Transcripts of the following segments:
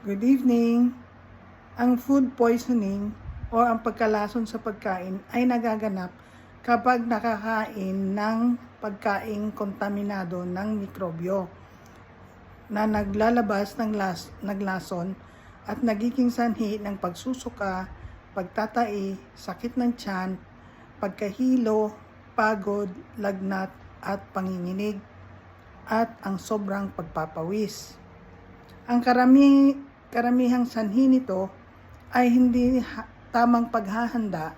Good evening. Ang food poisoning o ang pagkalason sa pagkain ay nagaganap kapag nakakain ng pagkaing kontaminado ng mikrobyo na naglalabas ng naglason at nagiging sanhi ng pagsusuka, pagtatai, sakit ng tiyan, pagkahilo, pagod, lagnat at panginginig at ang sobrang pagpapawis. Ang karamihang sanhi nito ay hindi tamang paghahanda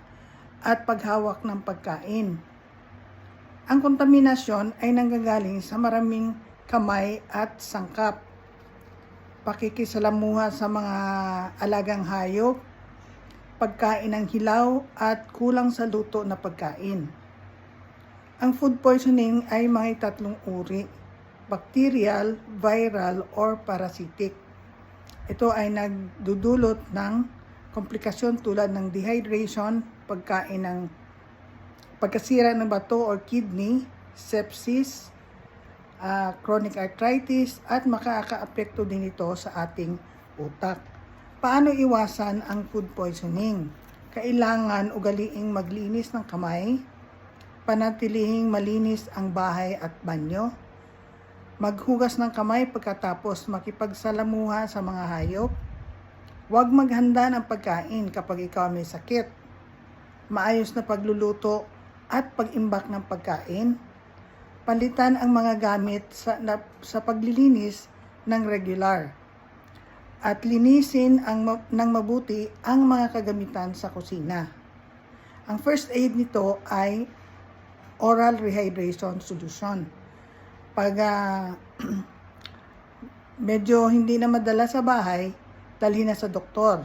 at paghawak ng pagkain. Ang kontaminasyon ay nanggagaling sa maraming kamay at sangkap, pakikisalamuha sa mga alagang hayop, pagkain ng hilaw at kulang sa luto na pagkain. Ang food poisoning ay may tatlong uri: bacterial, viral, or parasitic. Ito ay nagdudulot ng komplikasyon tulad ng dehydration, pagkasira ng bato or kidney, sepsis, chronic arthritis, at makakaapekto din ito sa ating utak. Paano iwasan ang food poisoning? Kailangan ugaliing maglinis ng kamay, panatilihing malinis ang bahay at banyo, maghugas ng kamay pagkatapos makipagsalamuha sa mga hayop, huwag maghanda ng pagkain kapag ikaw may sakit, maayos na pagluluto at pag-imbak ng pagkain, palitan ang mga gamit sa paglilinis ng regular, at linisin ng mabuti ang mga kagamitan sa kusina. Ang first aid nito ay oral rehydration solution. Pag medyo hindi na madala sa bahay, dalhin na sa doktor.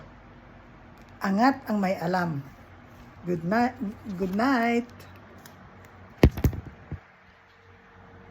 Angat ang may alam. Good night.